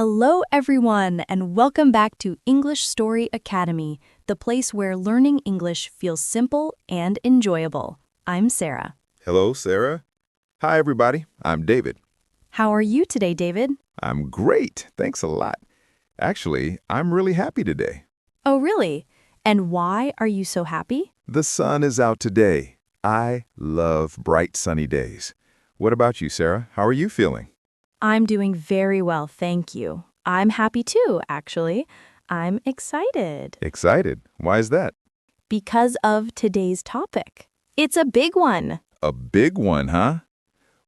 Hello, everyone, and welcome back to English Story Academy, the place where learning English feels simple and enjoyable. I'm Sarah. Hello, Sarah. Hi, everybody. I'm David. How are you today, David? I'm great. Thanks a lot. Actually, I'm really happy today. Oh, really? And why are you so happy? The sun is out today. I love bright sunny days. What about you, Sarah? How are you feeling? I'm doing very well, thank you. I'm happy too, actually. I'm excited Excited. Why is that? because of today's topic. It's a big one. A big one, huh?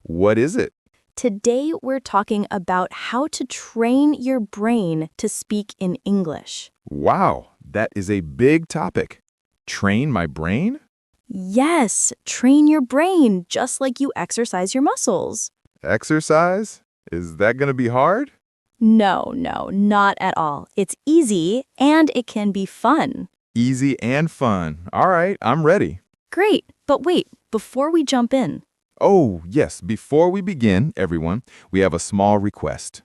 What is it? Today, we're talking about how to train your brain to speak in English. Wow, that is a big topic. Train my brain? Yes, train your brain just like you exercise your muscles. Exercise? Is that going to be hard? No, not at all. It's easy and it can be fun. Easy and fun. All right, I'm ready. Great, but wait, before we jump in, Oh, yes, before we begin, everyone, we have a small request.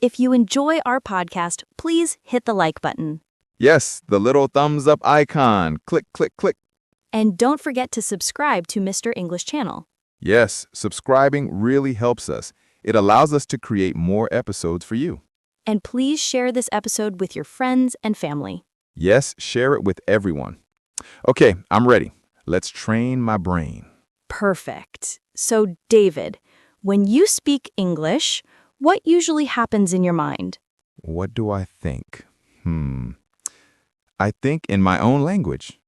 if you enjoy our podcast, please hit the like button. Yes, the little thumbs up icon. Click, click, click. And don't forget to subscribe to Mr. English channel. Yes, subscribing really helps us. It allows us to create more episodes for you. And please share this episode with your friends and family. Yes, share it with everyone. Okay, I'm ready. Let's train my brain. Perfect. So, David, when you speak English, what usually happens in your mind? What do I think? I think in my own language.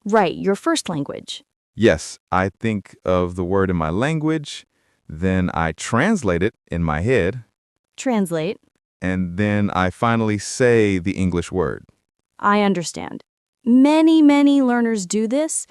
Right, your first language. Yes, I think of the word in my language, then I translate it in my head, Translate. and then I finally say the English word. I understand. Many learners do this,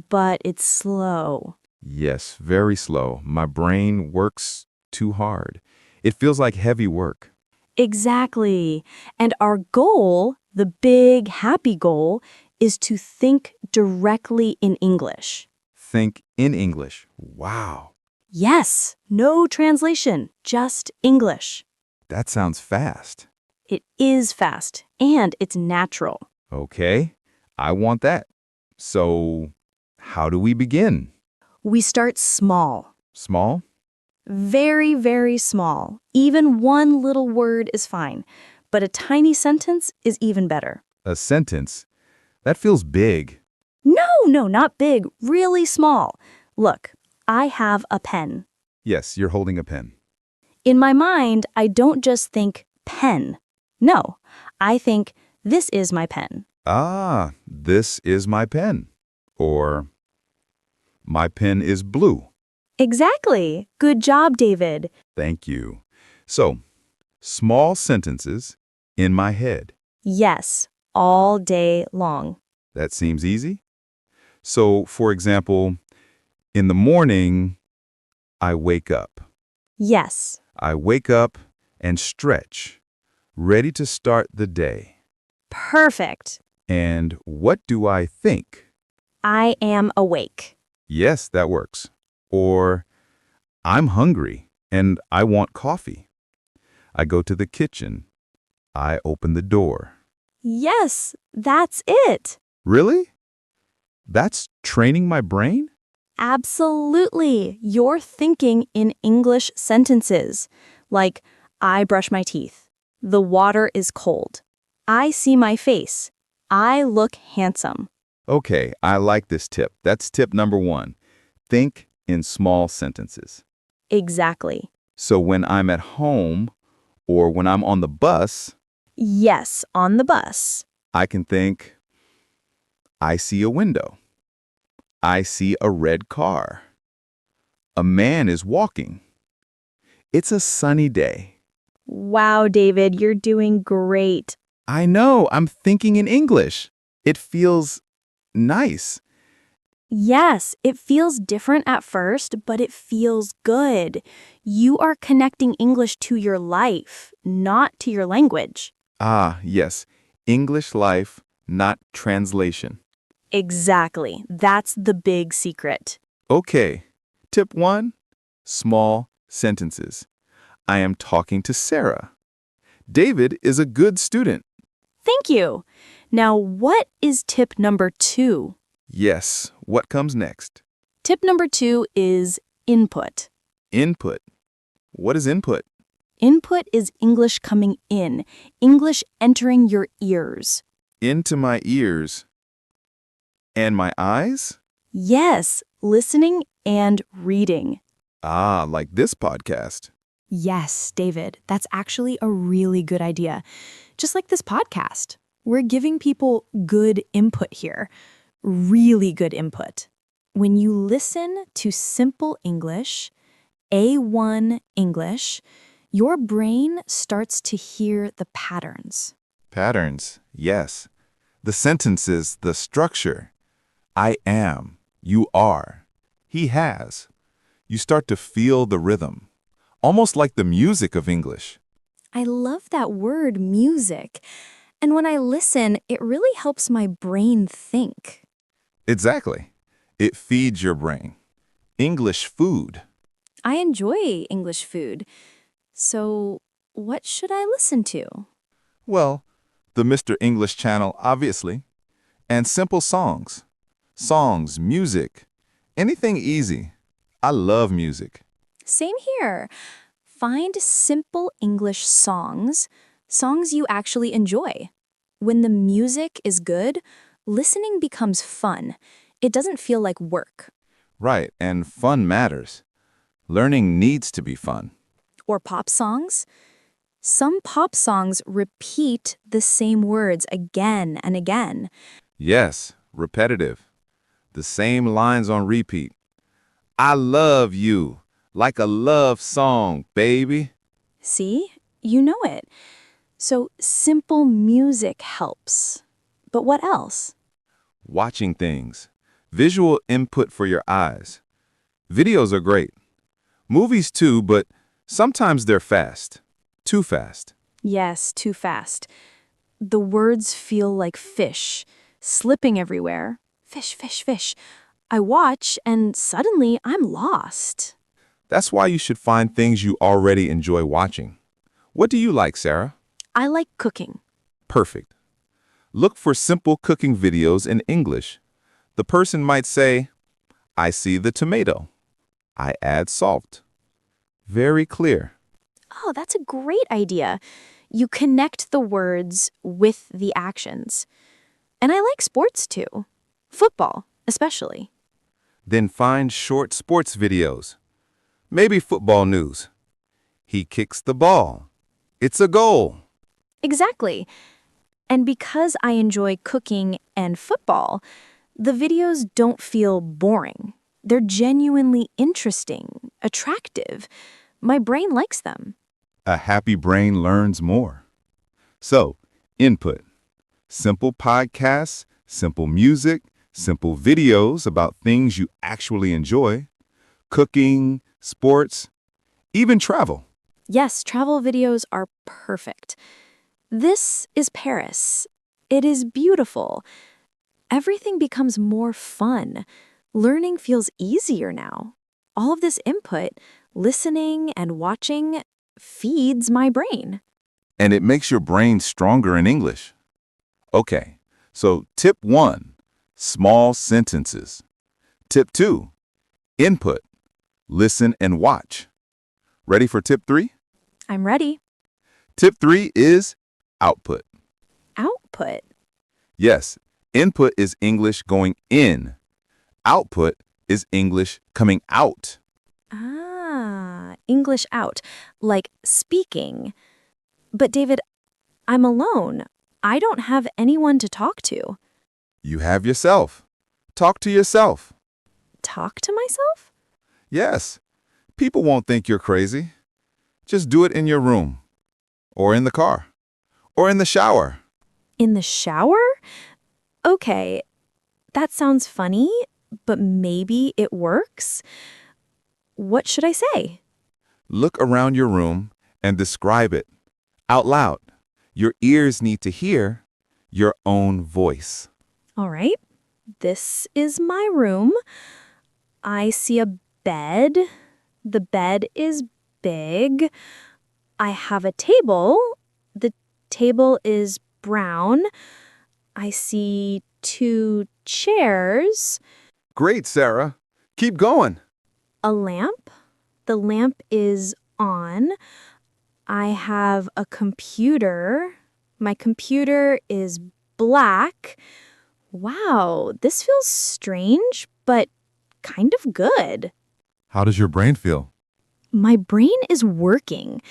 but it's slow. Yes, very slow. My brain works too hard. It feels like heavy work. Exactly. And our goal, the big, happy goal, is to think directly in English. Think in English. Wow, Yes, no translation, just English. that sounds fast. It is fast, and it's natural. Okay, I want that. So, how do we begin? We start small. Small? Very small. Even one little word is fine, but a tiny sentence is even better. A sentence? That feels big. No, not big, really small. Look, I have a pen. Yes, you're holding a pen. In my mind, I don't just think pen. No, I think this is my pen. Ah, this is my pen. Or, my pen is blue. Exactly. Good job, David. Thank you. So, small sentences in my head. Yes, all day long. That seems easy. So, for example, in the morning, I wake up. Yes, I wake up and stretch, ready to start the day. perfect. And what do I think? I am awake. Yes, that works. Or, I'm hungry and I want coffee. I go to the kitchen. I open the door. Yes, that's it. Really? That's training my brain? Absolutely. You're thinking in English sentences. Like, I brush my teeth. The water is cold. I see my face. I look handsome. Okay, I like this tip. That's tip number 1. Think in small sentences. Exactly. So when I'm at home or when I'm on the bus, Yes, on the bus. I can think, I see a window. I see a red car. A man is walking. It's a sunny day. Wow, David, you're doing great. I know, I'm thinking in English. It feels nice. Yes, it feels different at first, but it feels good. You are connecting English to your life, not to your language. Ah, yes. English life, not translation. Exactly. That's the big secret. Okay. Tip 1, small sentences. I am talking to Sarah. David is a good student. Thank you. Now, what is tip number 2? Yes, what comes next? Tip number 2 is input. Input. What is input? Input is English coming in, English entering your ears. Into my ears. And my eyes? Yes, listening and reading. Ah, like this podcast. Yes, David, that's actually a really good idea. Just like this podcast, we're giving people good input here, really good input. When you listen to simple English, A1 English, your brain starts to hear the patterns. Patterns, yes. The sentences, the structure. I am, you are, he has. You start to feel the rhythm, almost like the music of English. I love that word, music. And when I listen, it really helps my brain think. Exactly. It feeds your brain. English food. I enjoy English food. So, what should I listen to? Well, the Mr. English channel, obviously. And simple songs. Songs, music, anything easy. I love music. Same here. Find simple English songs, songs you actually enjoy. When the music is good, listening becomes fun. It doesn't feel like work. Right, and fun matters. Learning needs to be fun. Or pop songs. Some pop songs repeat the same words again and again. Yes, repetitive. The same lines on repeat. I love you, like a love song, baby. See? You know it. So simple music helps. But what else? Watching things. Visual input for your eyes. Videos are great. Movies too, but sometimes they're fast. Too fast. Yes, too fast. The words feel like fish, slipping everywhere. Fish, fish, fish. I watch and suddenly I'm lost. That's why you should find things you already enjoy watching. What do you like, Sarah? I like cooking. Perfect. Look for simple cooking videos in English. The person might say, I see the tomato. I add salt. Very clear. Oh, that's a great idea. You connect the words with the actions. And I like sports too. Football, especially. Then find short sports videos. Maybe football news. He kicks the ball. It's a goal. Exactly. And because I enjoy cooking and football, the videos don't feel boring. They're genuinely interesting, attractive. My brain likes them. A happy brain learns more. So, input. Simple podcasts, simple music, simple videos about things you actually enjoy. Cooking, sports, even travel. Yes, travel videos are perfect. This is Paris. It is beautiful. Everything becomes more fun. Learning feels easier now. All of this input, listening and watching, feeds my brain. And it makes your brain stronger in English. Okay, so tip 1, small sentences. Tip 2, input, listen and watch. Ready for tip 3? I'm ready. Tip 3 is output. Output. Yes, input is English going in. Output is English coming out. Ah, English out, like speaking. But David, I'm alone. I don't have anyone to talk to. You have yourself. Talk to yourself. Talk to myself? Yes, people won't think you're crazy. Just do it in your room, or in the car, or in the shower. In the shower? Okay, that sounds funny, but maybe it works. What should I say? Look around your room and describe it out loud. Your ears need to hear your own voice. All right, this is my room. I see a bed. The bed is big. I have a table. The table is brown. I see 2 chairs. Great, Sarah. Keep going. A lamp. The lamp is on. I have a computer. My computer is black. Wow, this feels strange, but kind of good. How does your brain feel? My brain is working,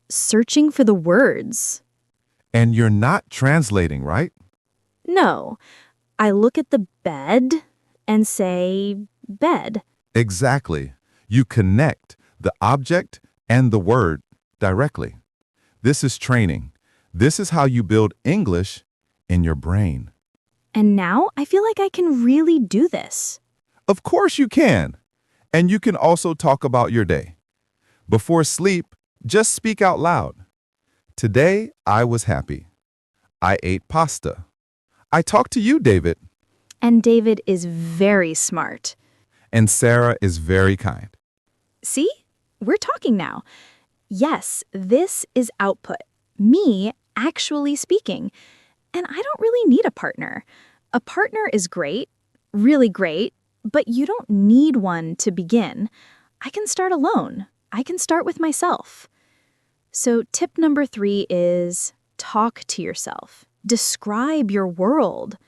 searching for the words. And you're not translating, right? No, I look at the bed and say, bed. Exactly. You connect the object and the word directly. This is training. This is how you build English in your brain. And now I feel like I can really do this. Of course you can. And you can also talk about your day. Before sleep, just speak out loud. Today, I was happy. I ate pasta. I talked to you, David. And David is very smart. And Sarah is very kind. See? We're talking now. Yes, this is output. Me actually speaking. And I don't really need a partner. A partner is great, really great, but you don't need one to begin. I can start alone. I can start with myself. So tip number 3 is talk to yourself. Describe your world.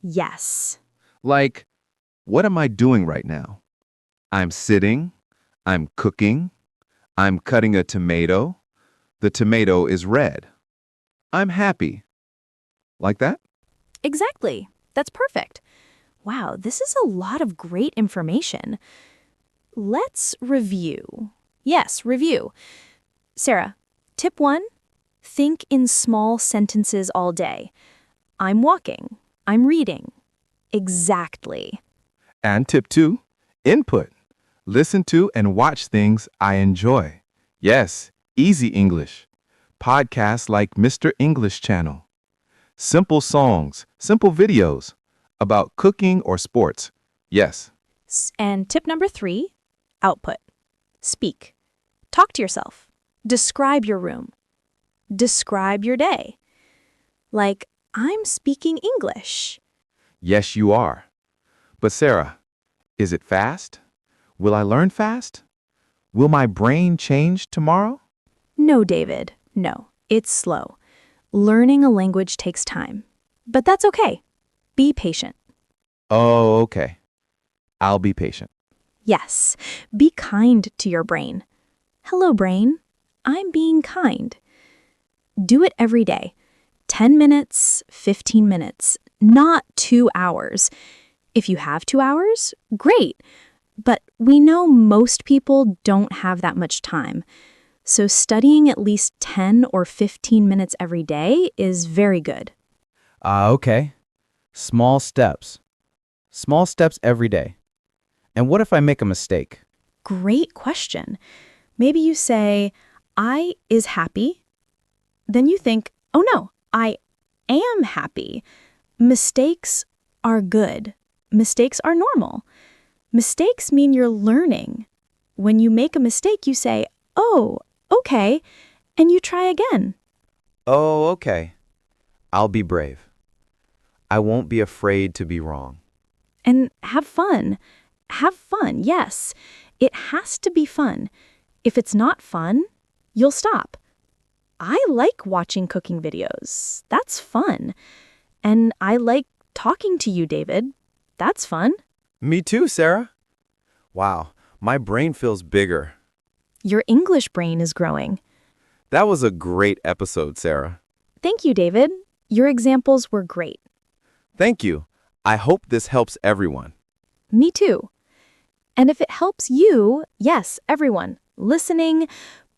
Yes. Like, what am I doing right now? I'm sitting. I'm cooking. I'm cutting a tomato. The tomato is red. I'm happy. Like that? Exactly. That's perfect. Wow, this is a lot of great information. Let's review. Yes, review. Sarah, tip 1, think in small sentences all day. I'm walking. I'm reading. Exactly. And tip 2, input. Listen to and watch things I enjoy. Yes, easy English. Podcasts like Mr. English Channel. Simple songs, simple videos about cooking or sports. Yes. And tip number 3, output. Speak. Talk to yourself. Describe your room. Describe your day. Like, I'm speaking English. Yes, you are. But Sarah, is it fast? Will I learn fast? Will my brain change tomorrow? No, David. No, it's slow. Learning a language takes time. But that's okay. Be patient. Oh, okay. I'll be patient. Yes, be kind to your brain. Hello, brain. I'm being kind. Do it every day. 10 minutes, 15 minutes, not 2 hours. If you have 2 hours, great. But we know most people don't have that much time. So studying at least 10 or 15 minutes every day is very good. Okay. Small steps. Small steps every day. And what if I make a mistake? Great question. Maybe you say, I is happy. Then you think, oh no, I am happy. Mistakes are good. Mistakes are normal. Mistakes mean you're learning. When you make a mistake, you say, oh, okay, and you try again. Oh, okay. I'll be brave. I won't be afraid to be wrong. And have fun. Have fun, yes. It has to be fun. If it's not fun, you'll stop. I like watching cooking videos. That's fun. And I like talking to you, David. That's fun. Me too, Sarah. Wow, my brain feels bigger. Your English brain is growing. That was a great episode, Sarah. Thank you, David. Your examples were great. Thank you. I hope this helps everyone. Me too. And if it helps you, yes, everyone, listening,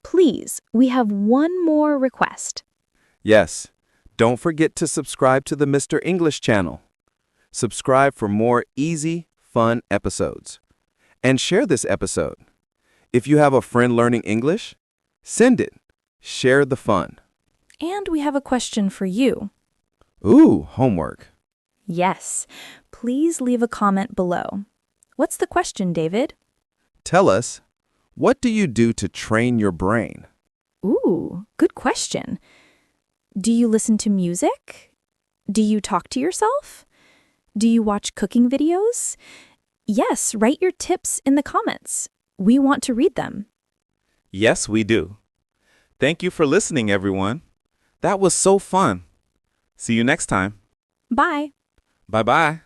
please, we have one more request. Yes, don't forget to subscribe to the Mr. English channel. Subscribe for more easy, fun episodes. And share this episode. If you have a friend learning English, send it. Share the fun. And we have a question for you. Ooh, homework. Yes, please leave a comment below. What's the question, David? Tell us, what do you do to train your brain? Ooh, good question. Do you listen to music? Do you talk to yourself? Do you watch cooking videos? Yes, write your tips in the comments. We want to read them. Yes, we do. Thank you for listening, everyone. That was so fun. See you next time. Bye. Bye-bye.